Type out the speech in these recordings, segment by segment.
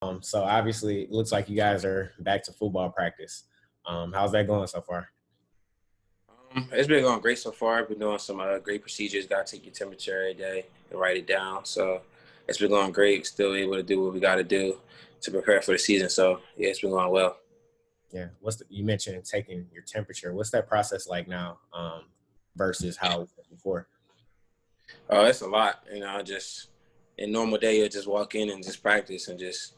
So obviously, it looks like you guys are back to football practice. How's that going so far? It's been going great so far. I've been doing some great procedures. Got to take your temperature every day and write it down. So it's been going great. Still able to do what we got to do to prepare for the season. So yeah, it's been going well. Yeah. You mentioned taking your temperature. What's that process like now versus how it was before? Oh, it's a lot. Just in normal day, you'll just walk in and just practice, and just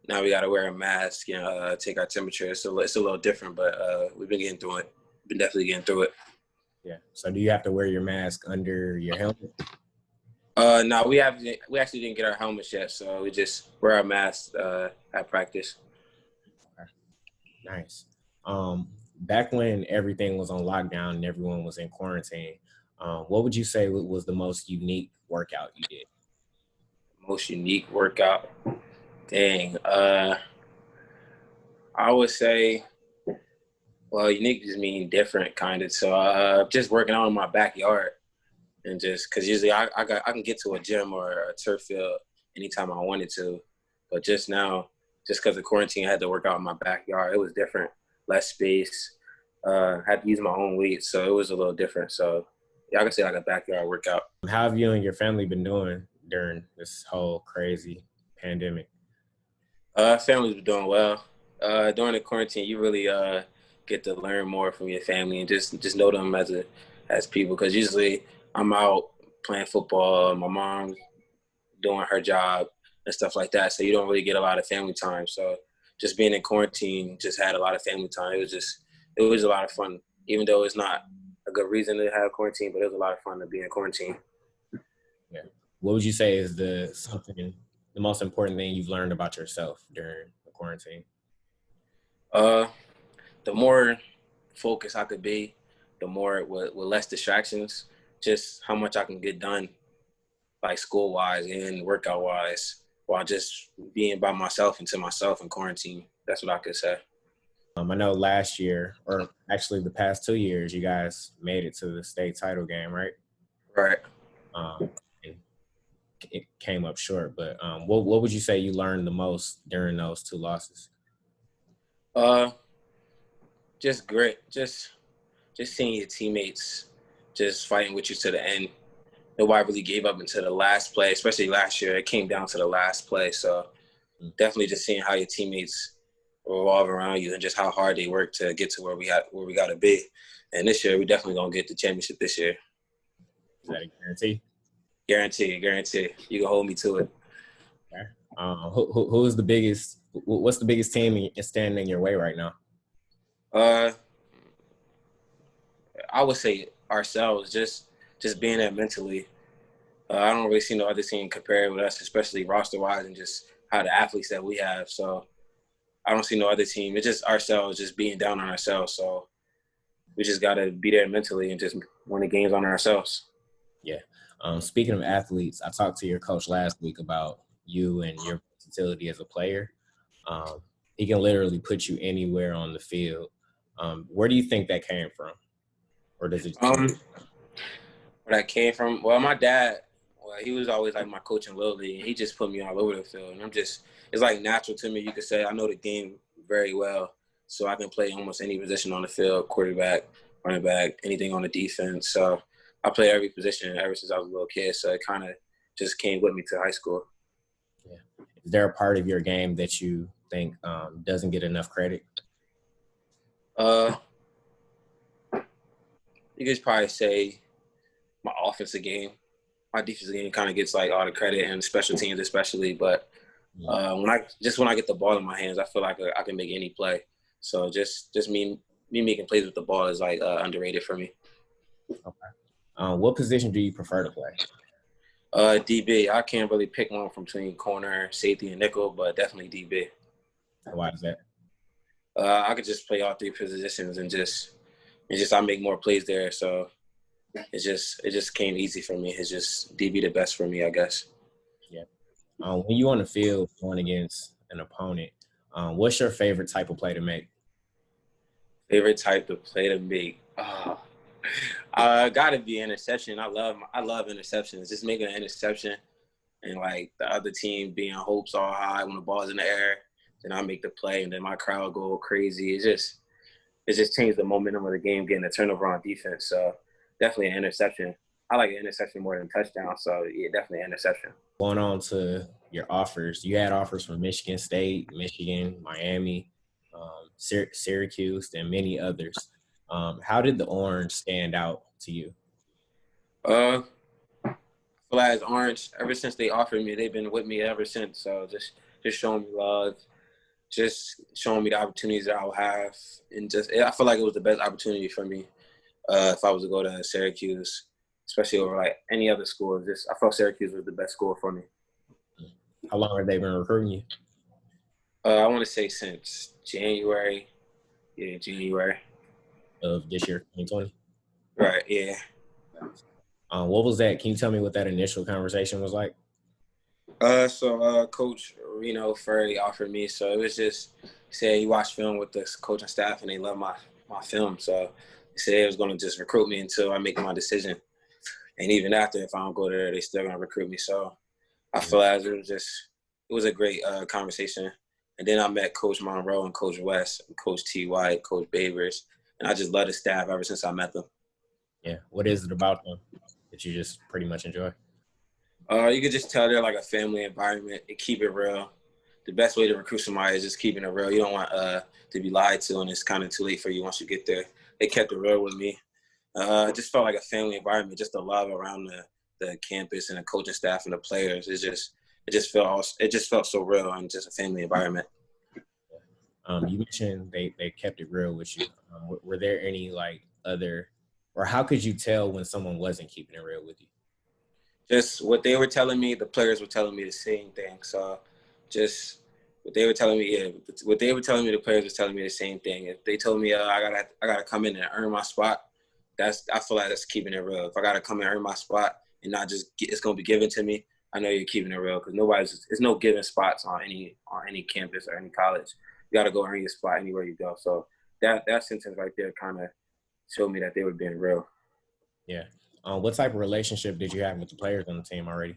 now we got to wear a mask and take our temperature. It's a little different, but we've been getting through it. Been definitely getting through it. Yeah. So do you have to wear your mask under your helmet? No, we actually didn't get our helmets yet, so we just wear our masks at practice. Okay. Nice. Back when everything was on lockdown and everyone was in quarantine, what would you say was the most unique workout you did? Most unique workout. Dang. I would say, well, unique just mean different kind of. So just working out in my backyard, and just because usually I can get to a gym or a turf field anytime I wanted to, but just now, just because of quarantine, I had to work out in my backyard. It was different, less space. Had to use my own weight, so it was a little different. So yeah, I can say like a backyard workout. How have you and your family been doing during this whole crazy pandemic? Family's been doing well. During the quarantine, you really get to learn more from your family and just know them as people. Because usually I'm out playing football, my mom's doing her job and stuff like that. So you don't really get a lot of family time. So just being in quarantine, just had a lot of family time. It was a lot of fun, even though it's not a good reason to have quarantine, but it was a lot of fun to be in quarantine. Yeah. What would you say is the most important thing you've learned about yourself during the quarantine? The more focused I could be, the more with less distractions, just how much I can get done, like school wise and workout wise, while just being by myself and to myself in quarantine. That's what I could say. I know last year, or actually the past 2 years, you guys made it to the state title game, right? Right. And it came up short, but what would you say you learned the most during those two losses? Uh, just great. Just seeing your teammates just fighting with you to the end. Nobody really gave up until the last play, especially last year. It came down to the last play. So definitely just seeing how your teammates revolve around you and just how hard they work to get to where we got to be. And this year, we definitely gonna get the championship this year. Is that a guarantee? Guarantee. You can hold me to it. Okay. Who's the biggest? What's the biggest team standing in your way right now? I would say ourselves, just being there mentally. I don't really see no other team compared with us, especially roster-wise and just how the athletes that we have. So I don't see no other team. It's just ourselves, just being down on ourselves. So we just got to be there mentally and just win the games on ourselves. Yeah. Speaking of athletes, I talked to your coach last week about you and your versatility as a player. He can literally put you anywhere on the field. Where do you think that came from? Or does it? Where that came from? Well, my dad, he was always like my coach in Little League, and he just put me all over the field. And it's like natural to me. You could say I know the game very well, so I can play almost any position on the field: quarterback, running back, anything on the defense. So I played every position ever since I was a little kid. So it kind of just came with me to high school. Yeah. Is there a part of your game that you think doesn't get enough credit? You could probably say my offensive game. My defensive game kind of gets like all the credit, and special teams especially. But when I get the ball in my hands, I feel like I can make any play. So just me making plays with the ball is like underrated for me. Okay. What position do you prefer to play? DB. I can't really pick one from between corner, safety, and nickel, but definitely DB. Why is that? I could just play all three positions and just I make more plays there. So it just came easy for me. It's just DB the best for me, I guess. Yeah. When you on the field going against an opponent, what's your favorite type of play to make? Favorite type of play to make? Gotta be interception. I love interceptions. Just making an interception and like the other team being hopes all high when the ball's in the air. Then I make the play, and then my crowd go crazy. It just changed the momentum of the game, getting a turnover on defense. So definitely an interception. I like an interception more than touchdown. So yeah, definitely an interception. Going on to your offers, you had offers from Michigan State, Michigan, Miami, Syracuse, and many others. How did the orange stand out to you? Uh, Flags Orange, ever since they offered me, they've been with me ever since. So just showing me love, just showing me the opportunities that I'll have, and just I feel like it was the best opportunity for me if I was to go to Syracuse, especially over like any other school. Just I felt Syracuse was the best school for me. How long have they been recruiting you? I want to say since January. Yeah, January. Of this year, 2020? Right. Yeah. What was that? Can you tell me what that initial conversation was like? So Coach Reno Furry offered me. So it was just he said he watched film with the coaching staff and they love my film. So he said he was going to just recruit me until I make my decision. And even after, if I don't go there, they still going to recruit me. So I feel as it was a great conversation. And then I met Coach Monroe and Coach West, and Coach T. White, Coach Babers, and I just love the staff ever since I met them. Yeah. What is it about them that you just pretty much enjoy? You could just tell they're like a family environment. They keep it real. The best way to recruit somebody is just keeping it real. You don't want to be lied to, and it's kind of too late for you once you get there. They kept it real with me. It just felt like a family environment, just the love around the campus and the coaching staff and the players. It just felt so real and just a family environment. You mentioned they kept it real with you. Were there any like other, or how could you tell when someone wasn't keeping it real with you? Just what they were telling me, the players were telling me the same thing. So just what they were telling me, yeah, what they were telling me, the players were telling me the same thing. If they told me I gotta come in and earn my spot, I feel like that's keeping it real. If I gotta come and earn my spot and not just it's gonna be given to me, I know you're keeping it real because there's no given spots on any campus or any college. You gotta go earn your spot anywhere you go. So that sentence right there kind of showed me that they were being real. Yeah. What type of relationship did you have with the players on the team already?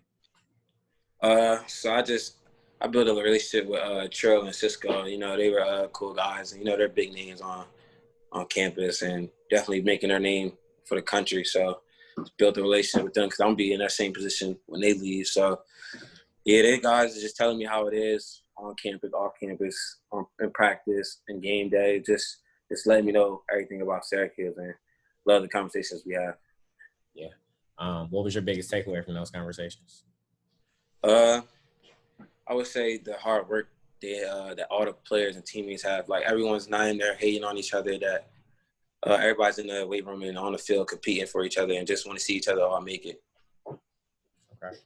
So I built a relationship with Trill and Cisco. You know, they were cool guys, and you know they're big names on campus and definitely making their name for the country. So built a relationship with them because I'm gonna be in that same position when they leave. So yeah, they guys are just telling me how it is on campus, off campus, in practice, and game day. Just letting me know everything about Syracuse and love the conversations we have. Yeah. What was your biggest takeaway from those conversations? I would say the hard work that all the players and teammates have. Like everyone's not in there hating on each other. That everybody's in the weight room and on the field competing for each other and just want to see each other all make it. Okay.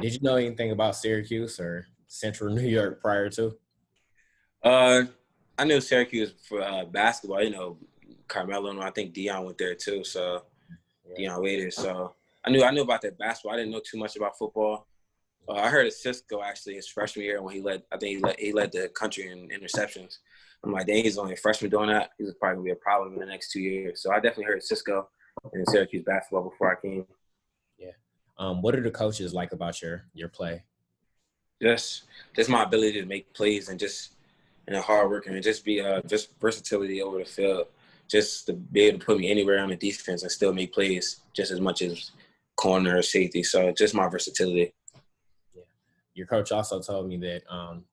Did you know anything about Syracuse or Central New York prior to? I knew Syracuse for basketball. You know, Carmelo and I think Dion went there too. So Dion Waiters. So I knew about that basketball. I didn't know too much about football. I heard of Cisco actually his freshman year when he led the country in interceptions. I'm like, dang, he's only a freshman doing that. He's probably gonna be a problem in the next 2 years. So I definitely heard Cisco and Syracuse basketball before I came. Yeah. What are the coaches like about your play? Just my ability to make plays and just hard working and just be just versatility over the field. Just to be able to put me anywhere on the defense and still make plays just as much as corner or safety. So just my versatility. Your coach also told me that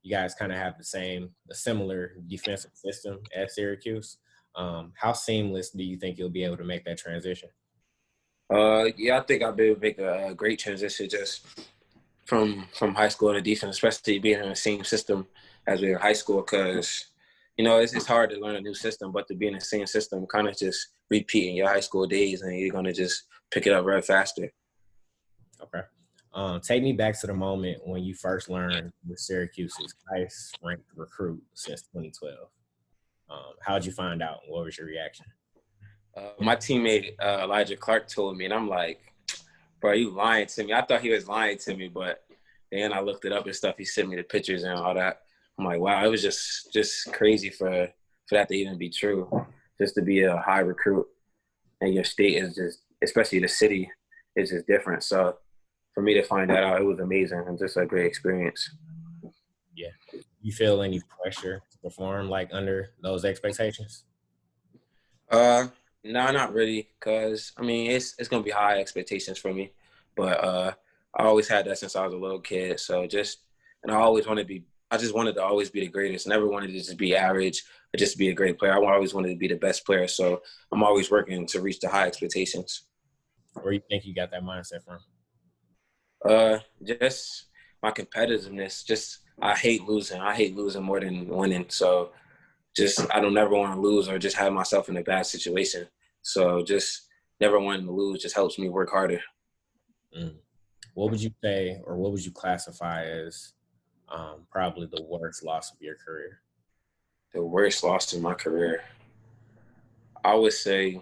you guys kind of have a similar defensive system at Syracuse. How seamless do you think you'll be able to make that transition? Yeah, I think I'll be able to make a great transition just from high school to defense, especially being in the same system as we were in high school because, you know, it's hard to learn a new system, but to be in the same system, kind of just repeating your high school days and you're going to just pick it up very faster. Okay. Take me back to the moment when you first learned the Syracuses Ice Rink recruit since 2012. How did you find out? What was your reaction? My teammate Elijah Clark told me, and I'm like, bro, you lying to me. I thought he was lying to me, but then I looked it up and stuff. He sent me the pictures and all that. I'm like, wow, it was just crazy for that to even be true. Just to be a high recruit and your state is just, especially the city, is just different. So for me to find that out, it was amazing and just a great experience. Yeah. You feel any pressure to perform like under those expectations? No, not really, cause I mean it's gonna be high expectations for me, but I always had that since I was a little kid. So and I always wanted to be. I just wanted to always be the greatest. Never wanted to just be average or just be a great player. I always wanted to be the best player. So I'm always working to reach the high expectations. Where you think you got that mindset from? Just my competitiveness. Just I hate losing. I hate losing more than winning. So just I don't never want to lose or just have myself in a bad situation. So just never wanting to lose just helps me work harder. Mm. What would you say, or what would you classify as probably the worst loss of your career? The worst loss in my career, I would say,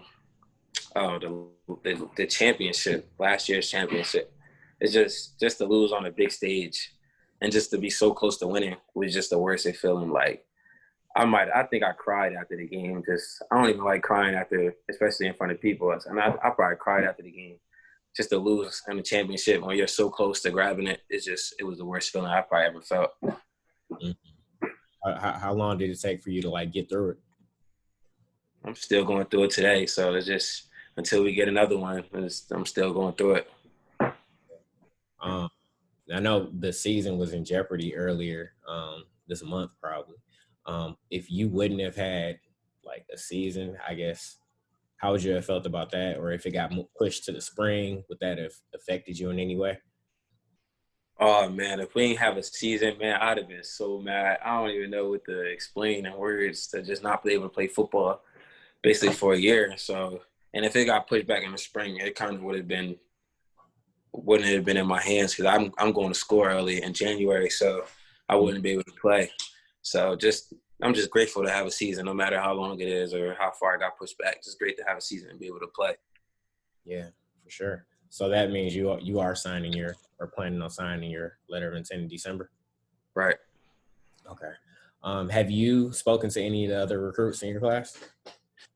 the championship, last year's championship. It's just to lose on a big stage, and just to be so close to winning was just the worst. It feeling like I think I cried after the game. Just I don't even like crying after, especially in front of people. I mean, I probably cried after the game. Just to lose in the championship when you're so close to grabbing it, it was the worst feeling I probably ever felt. Mm. How long did it take for you to like get through it? I'm still going through it today, so it's just until we get another one, I'm still going through it. Um, I know the season was in jeopardy earlier this month, probably. If you wouldn't have had like a season, I guess, how would you have felt about that? Or if it got pushed to the spring, would that have affected you in any way? Oh man, if we ain't have a season, man, I'd have been so mad. I don't even know what to explain in words to just not be able to play football basically for a year. So, and if it got pushed back in the spring, it kind of wouldn't have been in my hands because I'm going to school early in January, so I wouldn't be able to play. So I'm just grateful to have a season, no matter how long it is or how far it got pushed back. Just great to have a season and be able to play. Yeah, for sure. So that means you are signing your or planning on signing your letter of intent in December. Right. Okay. Have you spoken to any of the other recruits in your class?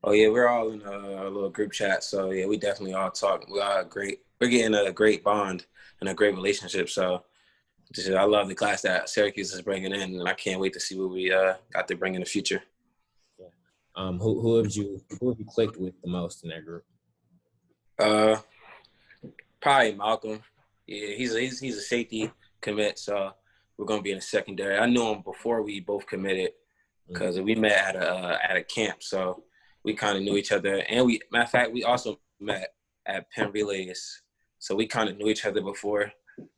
Oh yeah, we're all in a little group chat. So yeah, we definitely all talk. We are great. We're getting a great bond and a great relationship. So I love the class that Syracuse is bringing in, and I can't wait to see what we got to bring in the future. Yeah. Who have you clicked with the most in that group? Uh, Probably Malcolm. Yeah, he's a safety commit, so we're gonna be in the secondary. I knew him before we both committed because we met at a camp, so we kind of knew each other. And matter of fact, we also met at Penn Relays, so we kind of knew each other before.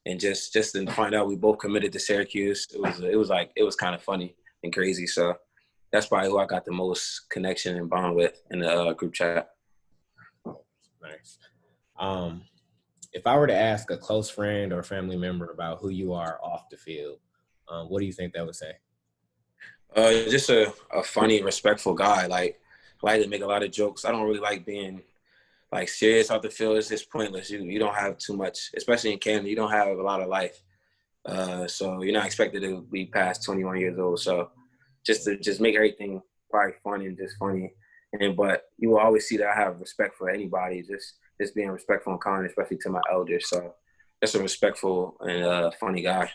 And just to find out we both committed to Syracuse, it was kind of funny and crazy. So that's probably who I got the most connection and bond with in the group chat. Nice. If I were to ask a close friend or family member about who you are off the field, what do you think they would say? Just a funny, respectful guy. Like I like to make a lot of jokes. I don't really like being like serious off the field. It's just pointless. You don't have too much, especially in Camden. You don't have a lot of life, so you're not expected to be past 21 years old. So just make everything probably fun and just funny. But you will always see that I have respect for anybody. Just being respectful and kind, especially to my elders. So that's a respectful and funny guy.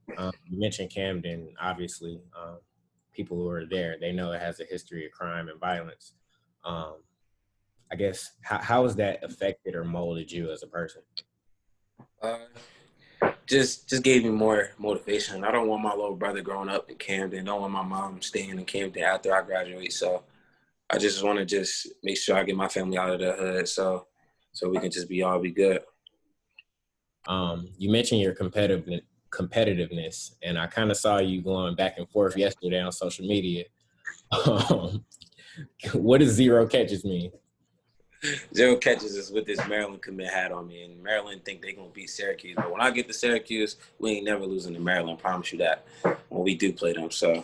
You mentioned Camden, obviously. People who are there, they know it has a history of crime and violence. I guess, how has that affected or molded you as a person? Uh, just gave me more motivation. I don't want my little brother growing up in Camden. I don't want my mom staying in Camden after I graduate. So I just want to just make sure I get my family out of the hood so we can just be good. You mentioned your competitiveness, and I kind of saw you going back and forth yesterday on social media. What does zero catches mean? Zero catches is what this Maryland commit had on me, and Maryland think they're gonna beat Syracuse. But when I get to Syracuse, we ain't never losing to Maryland. Promise you that. When we do play them, so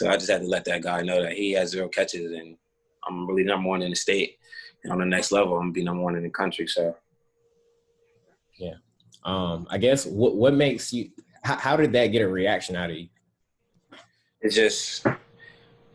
I just had to let that guy know that he has zero catches, and I'm really number one in the state. And on the next level, I'm gonna be number one in the country. So Yeah. I guess what makes you? How did that get a reaction out of you? it's just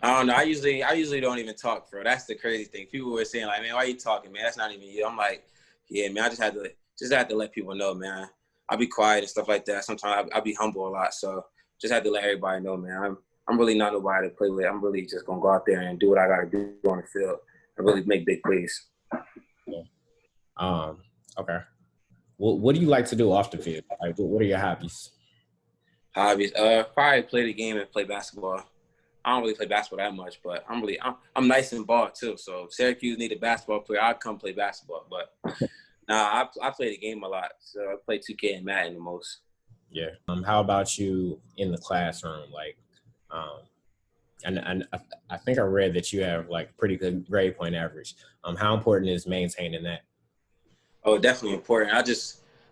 I don't know. I usually don't even talk, bro. That's the crazy thing. People were saying like, "Man, why are you talking, man? That's not even you." I'm like, "Yeah, man. I just had to just have to let people know, man. I'll be quiet and stuff like that. Sometimes I'll be humble a lot. So just have to let everybody know, man. I'm really not nobody to play with. I'm really just going to go out there and do what I got to do on the field and really make big plays. Yeah. Okay. Well, what do you like to do off the field? Like, what are your hobbies? Hobbies. Probably play the game and play basketball. I don't really play basketball that much, but I'm nice in ball too. So if Syracuse need a basketball player, I'd come play basketball. But I play the game a lot. So I play 2K and Madden the most. Yeah. How about you in the classroom? Like, and I think I read that you have like pretty good grade point average. How important is maintaining that? Oh, definitely important.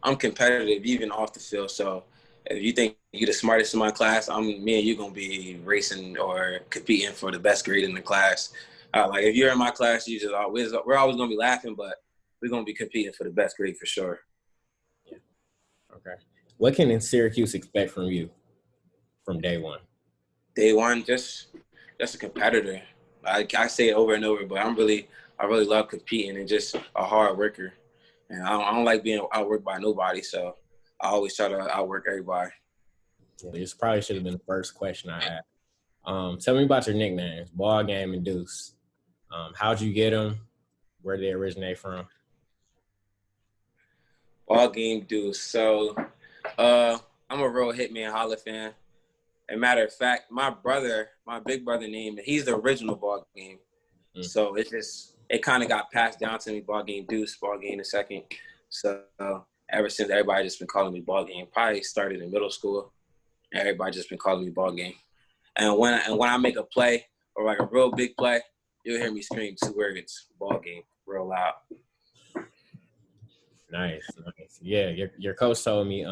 I'm competitive even off the field. So if you think you're the smartest in my class, me and you gonna be racing or competing for the best grade in the class. Like if you're in my class, we're always gonna be laughing, but we're gonna be competing for the best grade for sure. Yeah. Okay. What can Syracuse expect from you from day one? Day one, just a competitor. I say it over and over, but I really love competing and just a hard worker. And I don't like being outworked by nobody, so I always try to outwork everybody. Yeah, this probably should have been the first question I asked. Tell me about your nicknames, Ball Game and Duce. How'd you get them? Where did they originate from? Ball game Duce. So I'm a real Hitman Holla fan. As a matter of fact, my big brother named he's the original Ball Game. So it kind of got passed down to me, Ball Game Duce, Ball Game the second. So ever since, everybody just been calling me Ball Game. Probably started in middle school. Everybody just been calling me Ball Game. And when I make a play or like a real big play, you'll hear me scream 2 words, Ball Game, real loud. Nice. Yeah, your coach told me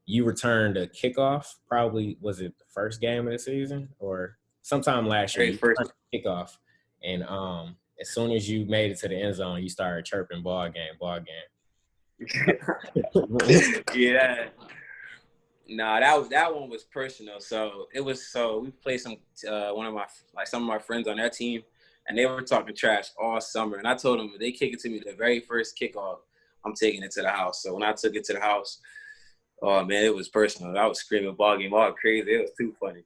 you returned a kickoff. Probably was it the first game of the season or sometime last year? You returned a kickoff, and as soon as you made it to the end zone, you started chirping ball game. Yeah. Nah, that one was personal. So we played some some of my friends on that team, and they were talking trash all summer. And I told them if they kick it to me the very first kickoff, I'm taking it to the house. So when I took it to the house, oh man, it was personal. I was screaming ball game all crazy. It was too funny.